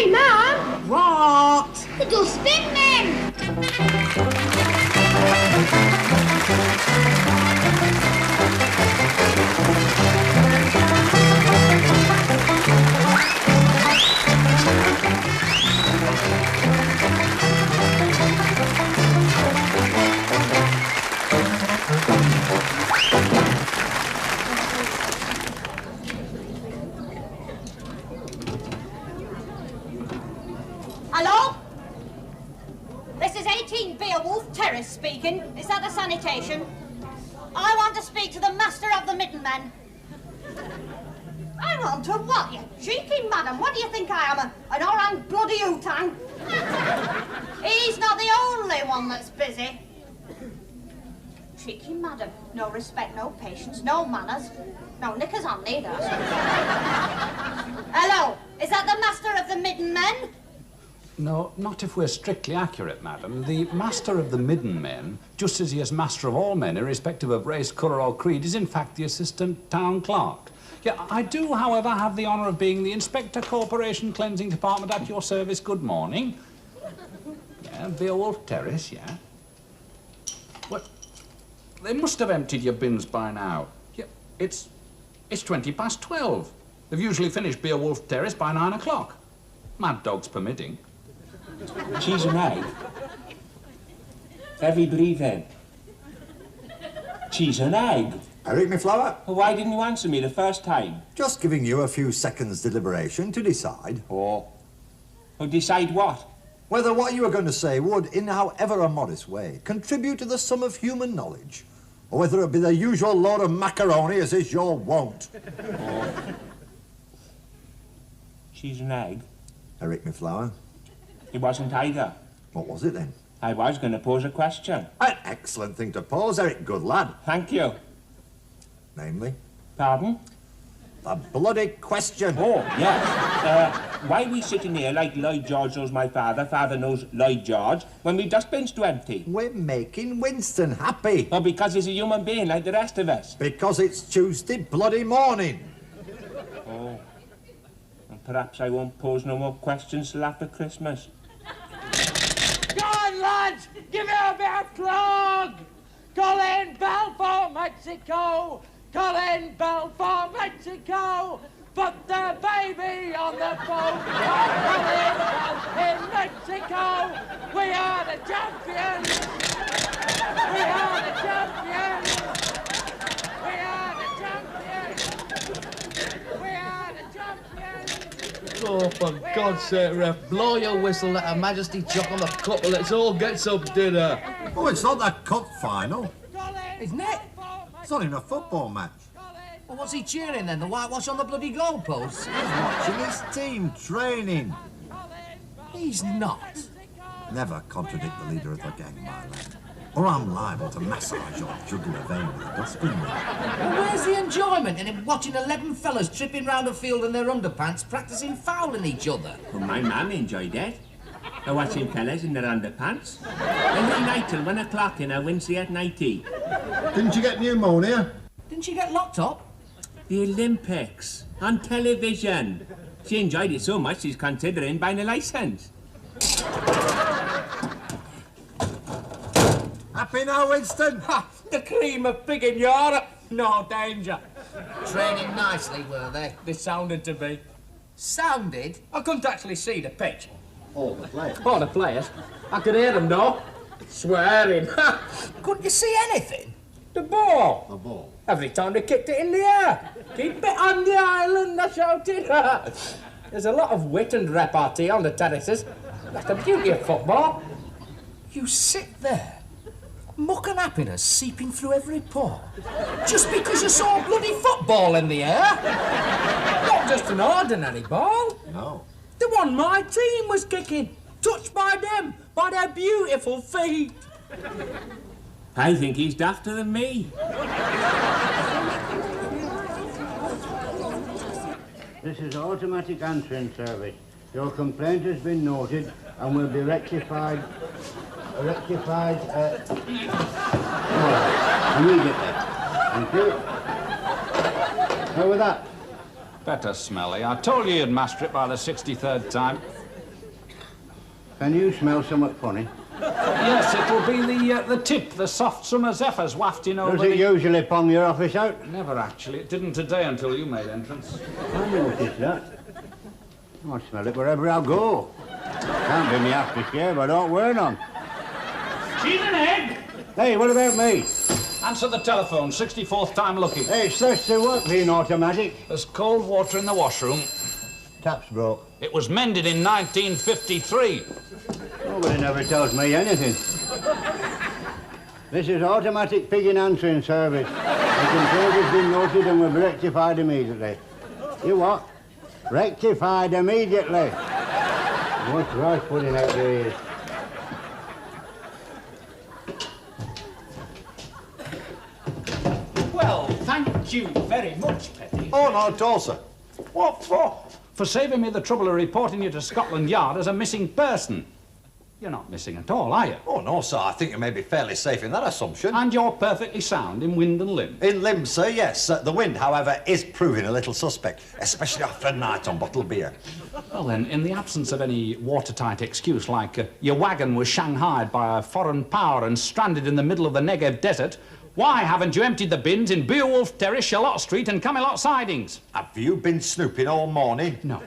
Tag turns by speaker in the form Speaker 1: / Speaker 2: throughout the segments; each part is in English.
Speaker 1: me, Mum.
Speaker 2: What?
Speaker 1: The Dustbinmen.
Speaker 3: Hello? This is 18 Beowulf Terrace speaking. Is that the sanitation? I want to speak to the master of the Middenmen. I want to what, you cheeky madam? What do you think I am, an orang bloody ootang? He's not the only one that's busy. Cheeky madam. No respect, no patience, no manners. No knickers on neither. Hello, is that the master of the Middenmen?
Speaker 4: No, not if we're strictly accurate, madam. The master of the Middenmen, just as he is master of all men, irrespective of race, colour or creed, is in fact the assistant town clerk. Yeah, I do, however, have the honour of being the Inspector Corporation Cleansing Department at your service. Good morning. Yeah, Beowulf Terrace, yeah. What? They must have emptied your bins by now. Yeah, it's 12:20. They've usually finished Beowulf Terrace by 9 o'clock. Mad dogs permitting.
Speaker 5: Cheese and egg. Heavy breathing. Cheese and egg.
Speaker 6: Eric, my flower.
Speaker 5: Well, why didn't you answer me the first time?
Speaker 6: Just giving you a few seconds deliberation to decide.
Speaker 5: Oh. Well, decide what?
Speaker 6: Whether what you were going to say would, in however a modest way, contribute to the sum of human knowledge, or whether it be the usual load of macaroni as is your wont.
Speaker 5: Oh. Cheese and egg.
Speaker 6: Eric, my flower.
Speaker 5: It wasn't either.
Speaker 6: What was it then?
Speaker 5: I was going to pose a question.
Speaker 6: An excellent thing to pose, Eric, good lad.
Speaker 5: Thank you.
Speaker 6: Namely?
Speaker 5: Pardon?
Speaker 6: The bloody question.
Speaker 5: Oh, yes. Why are we sitting here like Lloyd George knows my father, father knows Lloyd George, when we've dustbins to empty?
Speaker 6: We're making Winston happy.
Speaker 5: Oh, because he's a human being like the rest of us.
Speaker 6: Because it's Tuesday bloody morning.
Speaker 5: Oh. And perhaps I won't pose no more questions till after Christmas.
Speaker 2: Go on, lads! Give it a bit of plug! Colin Bell for Mexico! Colin Bell for Mexico! Put the baby on the boat! Colin Bell in Mexico! We are the champions! We are the champions! We are the champions! We are the champions!
Speaker 7: Oh, for God's sake, Ref, blow your whistle, let Her Majesty chuck on the cup and let's all get some dinner.
Speaker 6: Oh, it's not that cup final.
Speaker 7: Isn't it?
Speaker 6: It's not even a football match.
Speaker 7: Well, what's he cheering then? The whitewash on the bloody goalposts?
Speaker 6: He's watching his team training.
Speaker 7: He's not.
Speaker 6: Never contradict the leader of the gang, my lad. Or I'm liable to massage your jugular vein with a dustbin.
Speaker 7: Well, where's the enjoyment in him watching 11 fellas tripping round a field in their underpants, practising fouling each other?
Speaker 5: Well, my mum enjoyed it. I watching fellas in their underpants. Every night till 1 o'clock in a Wednesday at nighty.
Speaker 6: Didn't you get pneumonia?
Speaker 7: Didn't she get locked up?
Speaker 5: The Olympics, on television. She enjoyed it so much she's considering buying a licence.
Speaker 6: Happy now, Winston?
Speaker 7: Ha! The cream of pig in Europe! No danger. Training nicely, were they? They sounded to be. Sounded? I couldn't actually see the pitch.
Speaker 6: All the players.
Speaker 7: Oh, the players. I could hear them, though. Swearing. Couldn't you see anything? The ball.
Speaker 6: The ball.
Speaker 7: Every time they kicked it in the air. Keep it on the island, I shouted. There's a lot of wit and repartee on the terraces. That's the beauty of football. You sit there, muck and happiness seeping through every pore, just because you saw bloody football in the air. Not just an ordinary ball.
Speaker 6: No.
Speaker 7: The one my team was kicking, touched by them, by their beautiful feet.
Speaker 5: I think he's dafter than me.
Speaker 8: This is automatic answering service. Your complaint has been noted and will be rectified immediately. Thank you. How was that?
Speaker 4: Better smelly. I told you you'd master it by the 63rd time.
Speaker 8: Can you smell somewhat funny?
Speaker 4: Yes, it'll be the tip, the soft summer zephyrs wafting over
Speaker 8: Does it usually pong your office out?
Speaker 4: Never, actually. It didn't today until you made entrance.
Speaker 8: I noticed that. I smell it wherever I go. Can't be me aftershave, I don't wear none.
Speaker 4: Cheese and egg!
Speaker 8: Hey, what about me?
Speaker 4: Answer the telephone, 64th time lucky.
Speaker 8: Hey, it's Thursday work being automatic.
Speaker 4: There's cold water in the washroom.
Speaker 8: Tap's broke.
Speaker 4: It was mended in 1953.
Speaker 8: Nobody never tells me anything. This is automatic pigging answering service. The complaint has been noted and will be rectified immediately. You what? Rectified immediately. What's right putting out your ears?
Speaker 4: Well, thank you very much, Petty.
Speaker 6: Oh, not at all, sir.
Speaker 4: What for? For saving me the trouble of reporting you to Scotland Yard as a missing person. You're not missing at all, are you?
Speaker 6: Oh, no, sir. I think you may be fairly safe in that assumption.
Speaker 4: And you're perfectly sound in wind and limb.
Speaker 6: In limb, sir, yes. The wind, however, is proving a little suspect, especially after a night on bottled beer.
Speaker 4: Well, then, in the absence of any watertight excuse, like your wagon was shanghaied by a foreign power and stranded in the middle of the Negev desert, why haven't you emptied the bins in Beowulf Terrace, Charlotte Street and Camelot Sidings?
Speaker 6: Have you been snooping all morning?
Speaker 4: No.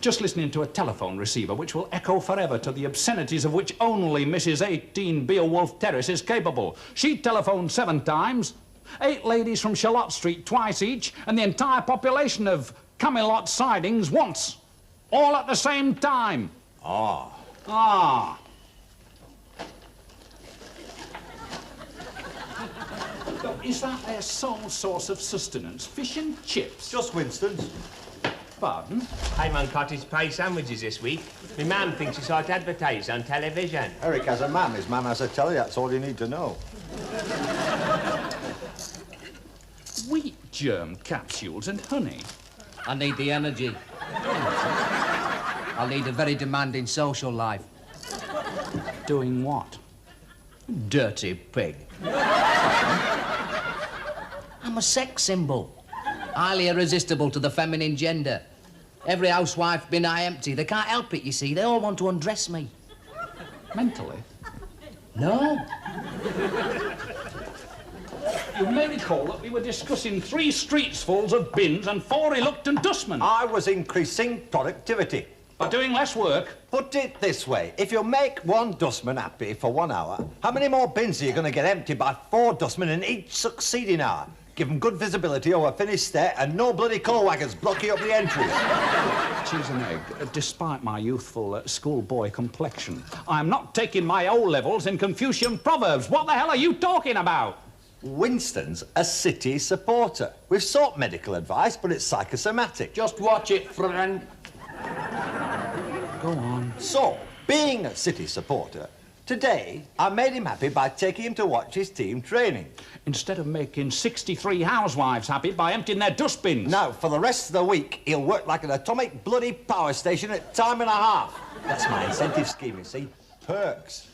Speaker 4: Just listening to a telephone receiver which will echo forever to the obscenities of which only Mrs. 18 Beowulf Terrace is capable. She telephoned 7 times, 8 ladies from Charlotte Street twice each, and the entire population of Camelot Sidings once. All at the same time.
Speaker 6: Ah.
Speaker 4: Ah. So is that their sole source of sustenance? Fish and chips?
Speaker 6: Just Winston's.
Speaker 4: Pardon?
Speaker 5: I'm on cottage pie sandwiches this week. My mum thinks she saw it advertised on television.
Speaker 6: Eric has a man, his man has a telly, that's all you need to know.
Speaker 4: Wheat germ capsules and honey.
Speaker 9: I need the energy. I lead a very demanding social life.
Speaker 4: Doing what?
Speaker 9: Dirty pig. I'm a sex symbol. Highly irresistible to the feminine gender. Every housewife bin I empty. They can't help it, you see. They all want to undress me.
Speaker 4: Mentally?
Speaker 9: No.
Speaker 4: You may recall that we were discussing 3 streets fulls of bins and 4 reluctant dustmen.
Speaker 6: I was increasing productivity.
Speaker 4: By doing less work?
Speaker 6: Put it this way, if you make 1 dustman happy for 1 hour, how many more bins are you going to get emptied by 4 dustmen in each succeeding hour? Give them good visibility over finished state and no bloody coal wagons blocking up the entries.
Speaker 4: Cheese and egg, despite my youthful schoolboy complexion, I'm not taking my O-levels in Confucian proverbs. What the hell are you talking about?
Speaker 6: Winston's a City supporter. We've sought medical advice, but it's psychosomatic.
Speaker 7: Just watch it, friend.
Speaker 4: Go on.
Speaker 6: So, being a City supporter, today I made him happy by taking him to watch his team training.
Speaker 4: Instead of making 63 housewives happy by emptying their dustbins.
Speaker 6: Now, for the rest of the week, he'll work like an atomic bloody power station at time and a half. That's my incentive scheme, you see. Perks.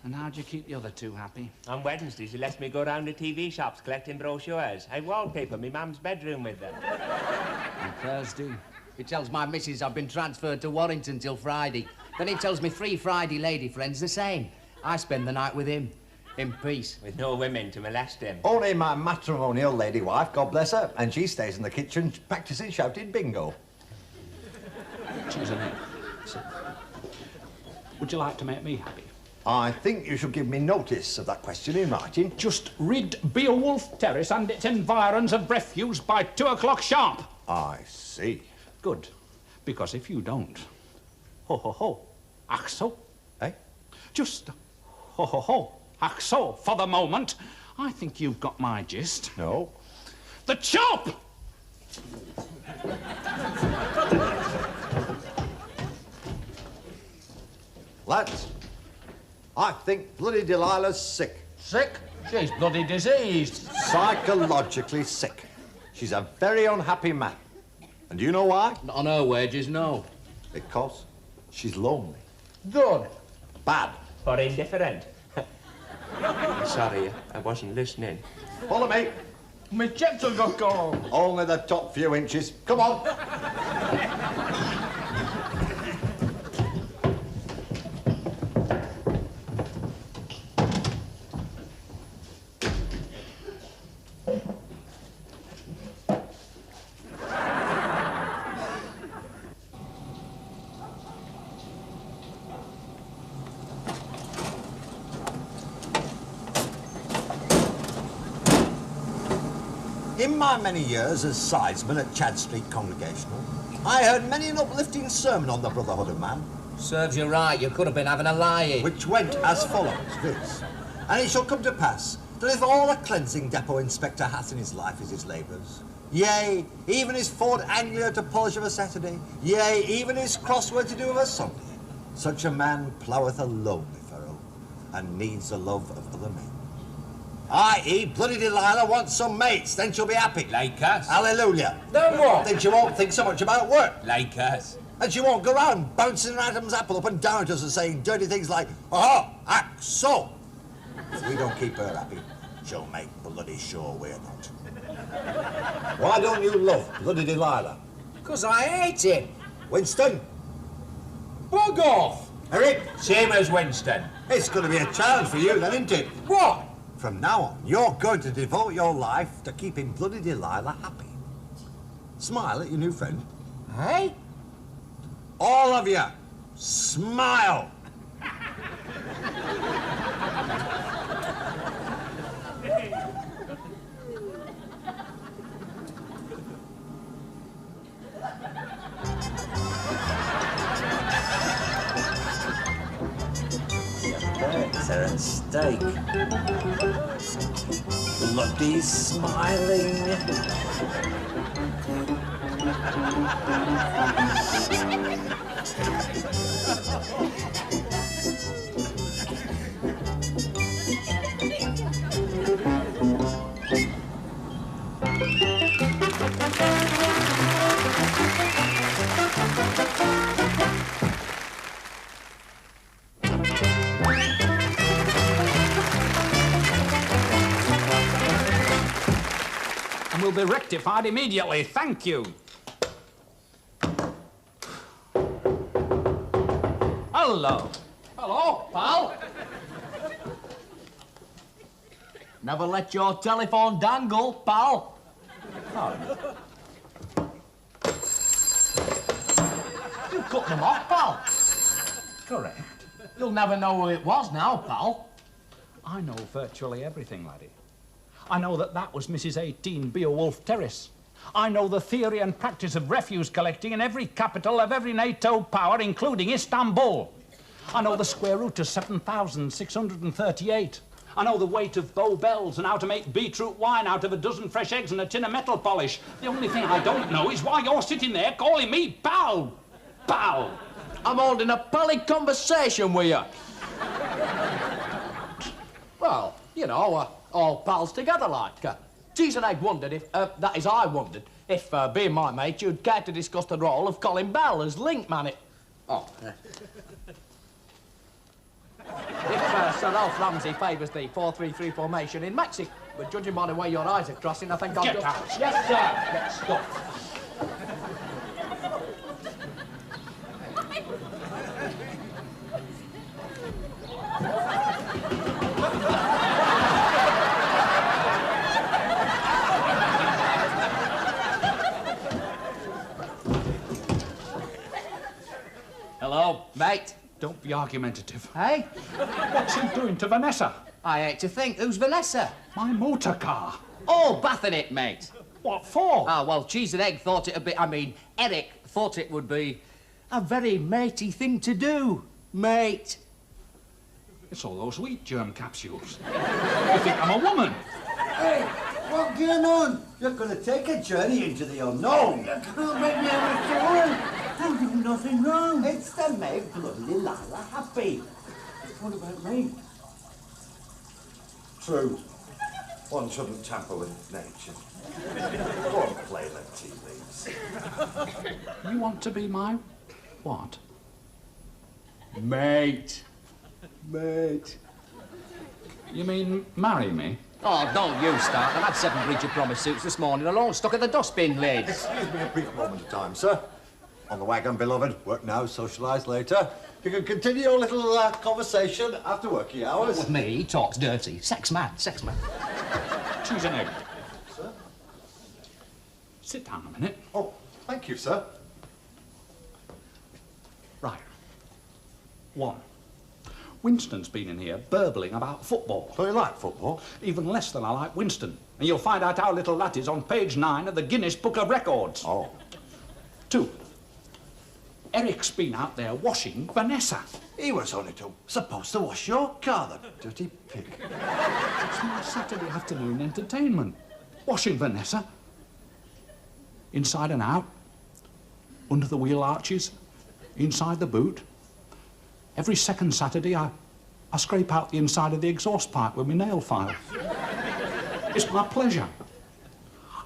Speaker 4: And how do you keep the other 2 happy?
Speaker 5: On Wednesdays, he lets me go round the TV shops collecting brochures. I wallpaper my mum's bedroom with them.
Speaker 9: On Thursday, he tells my missus I've been transferred to Warrington till Friday. Then he tells me 3 Friday lady friends the same. I spend the night with him. In peace.
Speaker 5: With no women to molest him.
Speaker 6: Only my matrimonial lady wife, God bless her, and she stays in the kitchen practising shouting bingo.
Speaker 4: Cheese and egg. Would you like to make me happy?
Speaker 6: I think you should give me notice of that question in writing.
Speaker 4: Just rid Beowulf Terrace and its environs of refuse by 2 o'clock sharp.
Speaker 6: I see.
Speaker 4: Good. Because if you don't... Ho, ho, ho. Ach so.
Speaker 6: Eh?
Speaker 4: Just... Ho, ho, ho. Ach so, for the moment. I think you've got my gist.
Speaker 6: No.
Speaker 4: The chop!
Speaker 6: Lads, I think bloody Delilah's sick.
Speaker 7: Sick? She's bloody diseased.
Speaker 6: Psychologically sick. She's a very unhappy man. And do you know why?
Speaker 9: Not on her wages, no.
Speaker 6: Because she's lonely.
Speaker 7: Good.
Speaker 6: Bad.
Speaker 5: Or indifferent. Sorry, I wasn't listening.
Speaker 6: Follow me.
Speaker 7: My chips have got gone.
Speaker 6: Only the top few inches. Come on. In my many years as sidesman at Chad Street Congregational, I heard many an uplifting sermon on the brotherhood of man.
Speaker 9: Serves you right, you could have been having a lie.
Speaker 6: Which went as follows, viz. And it shall come to pass, that if all a cleansing depot inspector hath in his life is his labours, yea, even his Ford Anglia to polish of a Saturday, yea, even his crossword to do of a Sunday, such a man plougheth a lonely furrow, and needs the love of other men. I.e., bloody Delilah wants some mates, then she'll be happy.
Speaker 5: Like us.
Speaker 6: Hallelujah.
Speaker 7: Then what?
Speaker 6: Then she won't think so much about work.
Speaker 5: Like us.
Speaker 6: And she won't go round bouncing Adam's apple up and down at us and saying dirty things like, aha, act so. If we don't keep her happy, she'll make bloody sure we're not. Why don't you love bloody Delilah?
Speaker 7: 'Cause I hate him.
Speaker 6: Winston?
Speaker 7: Bug off.
Speaker 6: Eric?
Speaker 5: Same as Winston.
Speaker 6: It's going to be a challenge for you then, isn't it?
Speaker 7: What?
Speaker 6: From now on, you're going to devote your life to keeping bloody Delilah happy. Smile at your new friend.
Speaker 7: Hey?
Speaker 6: All of you, smile.
Speaker 10: Birds are at stake. Bloody smiling.
Speaker 4: And will be rectified immediately. Thank you. Hello.
Speaker 9: Hello, pal. Never let your telephone dangle, pal. You cut them off, pal.
Speaker 4: Correct.
Speaker 9: You'll never know who it was now, pal.
Speaker 4: I know virtually everything, laddie. I know that was Mrs. 18 Beowulf Terrace. I know the theory and practice of refuse collecting in every capital of every NATO power, including Istanbul. I know the square root of 7,638. I know the weight of Bow bells and how to make beetroot wine out of a dozen fresh eggs and a tin of metal polish. The only thing I don't know is why you're sitting there calling me pal. Pal.
Speaker 9: I'm holding a pally conversation with you. Well, you know, all pals together like. Cheese and Egg wondered if, that is, I wondered, if, being my mate, you'd care to discuss the role of Colin Bell as link man. Oh. If Sir Ralph Ramsey favours the 4-3-3 formation in Mexico, but judging by the way your eyes are crossing, I think I'll
Speaker 4: Get
Speaker 9: just...
Speaker 4: out.
Speaker 9: Yes, sir.
Speaker 4: Get stuffed.
Speaker 9: Hello, mate.
Speaker 4: Don't be argumentative.
Speaker 9: Hey?
Speaker 4: What's he doing to Vanessa?
Speaker 9: I hate to think. Who's Vanessa?
Speaker 4: My motor car.
Speaker 9: Oh, bathing it, mate.
Speaker 4: What for?
Speaker 9: Ah, well, Cheese and Egg thought it'd be... I mean, Eric thought it would be a very matey thing to do, mate.
Speaker 4: It's all those wheat germ capsules. You think I'm a woman?
Speaker 6: Hey, what's going on? You're going to take a journey into the unknown.
Speaker 8: You can't make me have a story. I'll do nothing wrong.
Speaker 6: It's to make bloody Delilah happy.
Speaker 8: What about me?
Speaker 6: True. One shouldn't tamper with nature. Go on, play them tea leaves.
Speaker 4: You want to be my what?
Speaker 9: Mate.
Speaker 8: Mate.
Speaker 4: You mean marry me?
Speaker 9: Oh, don't you start. I've had 7 breach of promise suits this morning alone, stuck at the dustbin lids.
Speaker 6: Excuse me a brief moment of time, sir. On the wagon, beloved. Work now, socialise later. You can continue your little conversation after working hours.
Speaker 9: With me, he talks dirty. Sex mad, sex mad.
Speaker 4: Cheese and Egg.
Speaker 6: Sir?
Speaker 4: Sit down a minute.
Speaker 6: Oh, thank you, sir.
Speaker 4: Right. 1. Winston's been in here burbling about football.
Speaker 6: Don't you like football?
Speaker 4: Even less than I like Winston. And you'll find out how little that is on page 9 of the Guinness Book of Records.
Speaker 6: Oh.
Speaker 4: 2. Eric's been out there washing Vanessa.
Speaker 6: He was only supposed to wash your car, the dirty pig.
Speaker 4: It's my Saturday afternoon entertainment. Washing Vanessa. Inside and out. Under the wheel arches. Inside the boot. Every second Saturday, I scrape out the inside of the exhaust pipe with my nail file. It's my pleasure.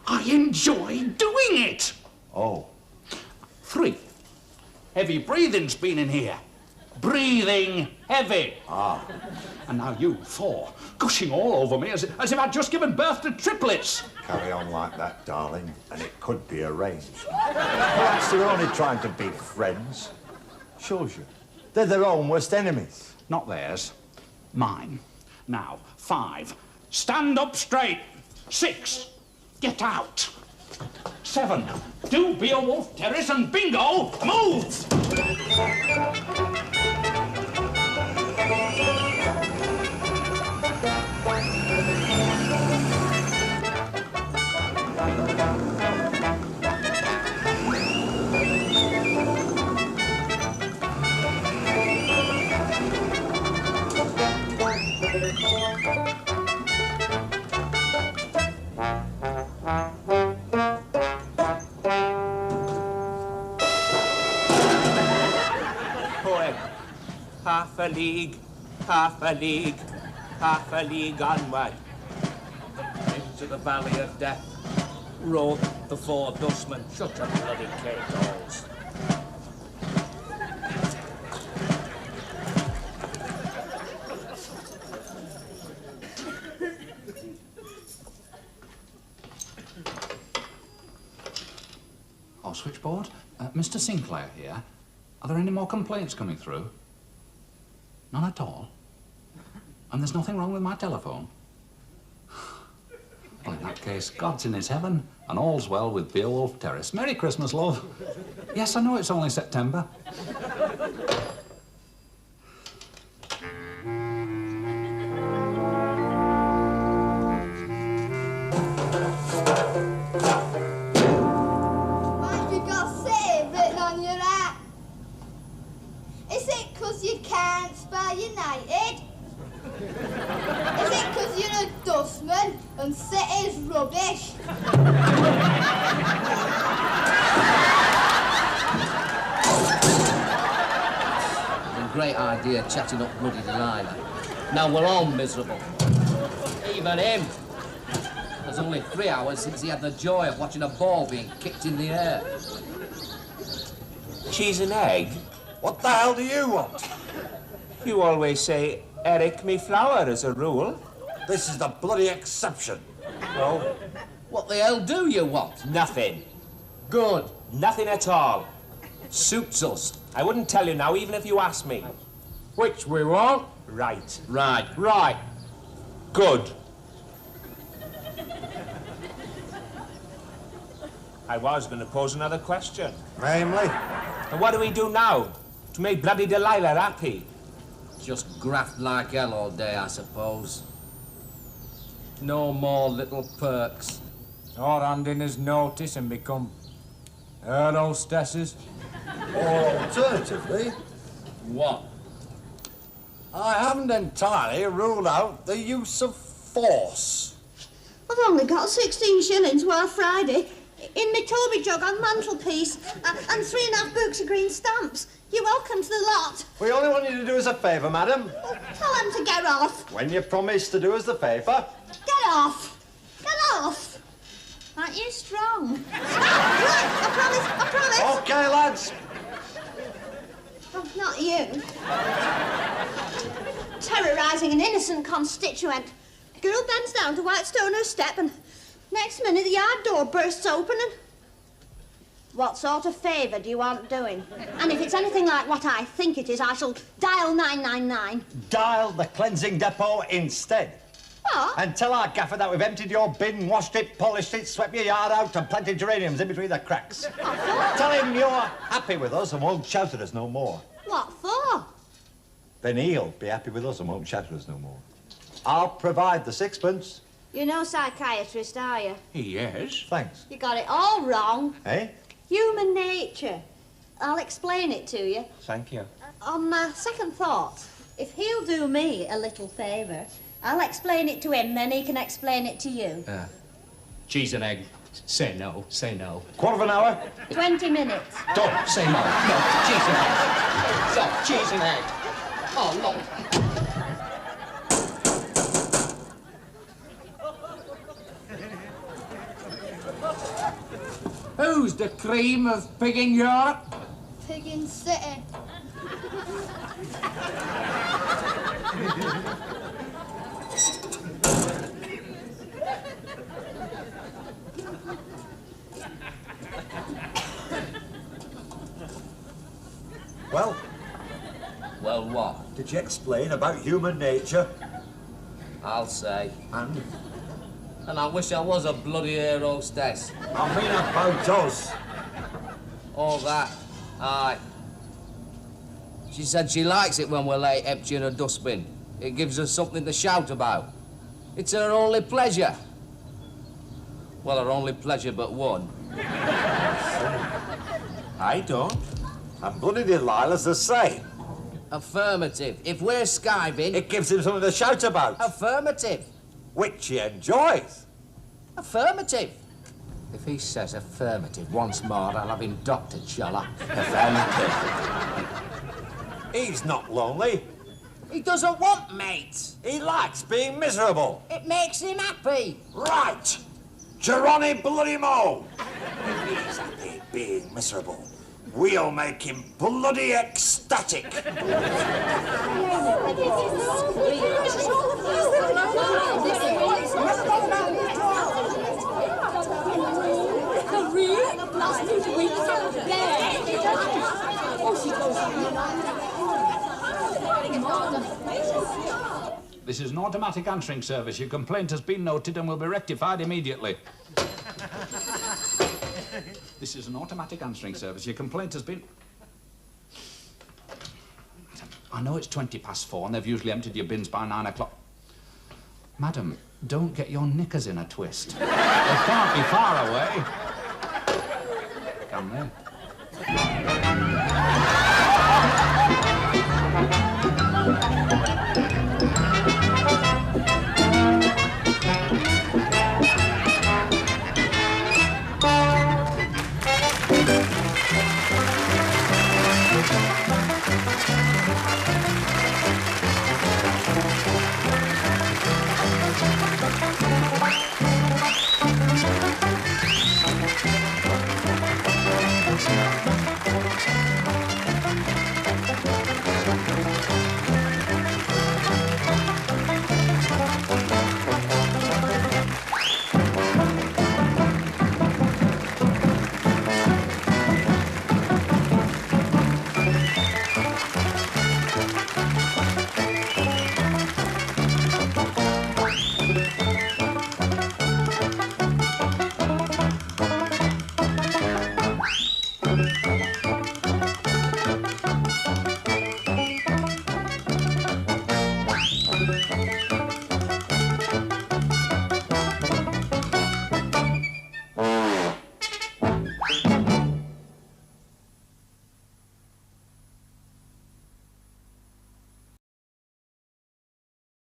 Speaker 4: I enjoy doing it.
Speaker 6: Oh.
Speaker 4: 3. Heavy breathing's been in here. Breathing heavy.
Speaker 6: Ah.
Speaker 4: And now you 4, gushing all over me as if I'd just given birth to triplets.
Speaker 6: Carry on like that, darling, and it could be arranged. Perhaps they're only trying to be friends. Shows you. They're their own worst enemies.
Speaker 4: Not theirs. Mine. Now, 5. Stand up straight. 6. Get out. 7. Do Beowulf Terrace and bingo, move!
Speaker 5: Half a league, half a league, half a league onward.
Speaker 7: Into the valley of death rode the 4 dustmen. Shut your bloody cake holes.
Speaker 4: Oh, switchboard. Mr. Sinclair here. Are there any more complaints coming through? None at all? And there's nothing wrong with my telephone? Well, in that case, God's in his heaven, and all's well with Beowulf Terrace. Merry Christmas, love. Yes, I know it's only September.
Speaker 1: Why have you got save written on your hat? Is it 'cause you can't spell United? Is it 'cause you're a dustman and city's rubbish?
Speaker 9: A great idea chatting up bloody Delilah. Now we're all miserable. Even him. There's only 3 hours since he had the joy of watching a ball being kicked in the air.
Speaker 5: Cheese and egg?
Speaker 6: What the hell do you want?
Speaker 5: You always say Eric me flower as a rule.
Speaker 6: This is the bloody exception.
Speaker 5: Oh,
Speaker 9: What the hell do you want?
Speaker 5: nothing.
Speaker 9: Good.
Speaker 5: Nothing at all.
Speaker 9: Suits us.
Speaker 5: I wouldn't tell you now, even if you asked me.
Speaker 7: Which we want?
Speaker 5: Right.
Speaker 9: Right.
Speaker 7: Right.
Speaker 5: Good. I was going to pose another question.
Speaker 6: Namely?
Speaker 5: And what do we do now to make bloody Delilah happy?
Speaker 9: Just graft like hell all day, I suppose. No more little perks.
Speaker 7: Or hand in his notice and become air hostesses.
Speaker 6: Or alternatively,
Speaker 9: What?
Speaker 6: I haven't entirely ruled out the use of force.
Speaker 3: I've only got 16 shillings worth Friday in my Toby jug on mantelpiece and 3.5 books of green stamps. You're welcome to the lot.
Speaker 6: We only want you to do us a favour, madam.
Speaker 3: Oh, tell them to get off.
Speaker 6: When you promise to do us the favour.
Speaker 3: Get off. Get off. Aren't you strong? Right, I promise.
Speaker 6: OK, lads.
Speaker 3: Oh, not you. Terrorising an innocent constituent. Girl bends down to Whitestone her step and next minute the yard door bursts open and... What sort of favour do you want doing? And if it's anything like what I think it is, I shall dial 999.
Speaker 6: Dial the cleansing depot instead.
Speaker 3: What?
Speaker 6: And tell our gaffer that we've emptied your bin, washed it, polished it, swept your yard out and planted geraniums in between the cracks.
Speaker 3: What for?
Speaker 6: Tell him you're happy with us and won't shout at us no more.
Speaker 3: What for?
Speaker 6: then he'll be happy with us and won't shatter us no more. I'll provide the sixpence.
Speaker 3: You're no psychiatrist, are you?
Speaker 6: Yes. Thanks.
Speaker 3: You got it all wrong.
Speaker 6: Eh?
Speaker 3: Human nature. I'll explain it to you.
Speaker 6: Thank you.
Speaker 3: On second thought, if he'll do me a little favour, I'll explain it to him, then he can explain it to you.
Speaker 7: Cheese and egg. Say no, say no.
Speaker 6: Quarter of an hour?
Speaker 3: 20 minutes.
Speaker 7: Don't say no. No, cheese and egg. No, cheese and egg. Oh, look. Who's the cream of pig in Europe?
Speaker 1: Pig in City.
Speaker 6: Well?
Speaker 9: Well, what?
Speaker 6: Did you explain about human nature?
Speaker 9: I'll say.
Speaker 6: And?
Speaker 9: And I wish I was a bloody air hostess.
Speaker 6: I mean about us.
Speaker 9: All that. Aye. She said she likes it when we're late emptying her dustbin. It gives her something to shout about. It's her only pleasure. Well, her only pleasure but one.
Speaker 6: I don't. And bloody Delilah's the same.
Speaker 9: Affirmative. If we're skiving...
Speaker 6: It gives him something to shout about.
Speaker 9: Affirmative.
Speaker 6: Which he enjoys.
Speaker 9: Affirmative. If he says affirmative once more, I'll have him doctored, shall I?
Speaker 6: Affirmative. He's not lonely.
Speaker 9: He doesn't want mates.
Speaker 6: He likes being miserable.
Speaker 9: It makes him happy.
Speaker 6: Right. Geronimo bloody Mo. If he's happy being miserable, we'll make him bloody ecstatic.
Speaker 4: This is an automatic answering service. Your complaint has been noted and will be rectified immediately. This is an automatic answering service. Your complaint has been... I know it's 4:20 and they've usually emptied your bins by 9 o'clock. Madam, don't get your knickers in a twist. They can't be far away. Can they?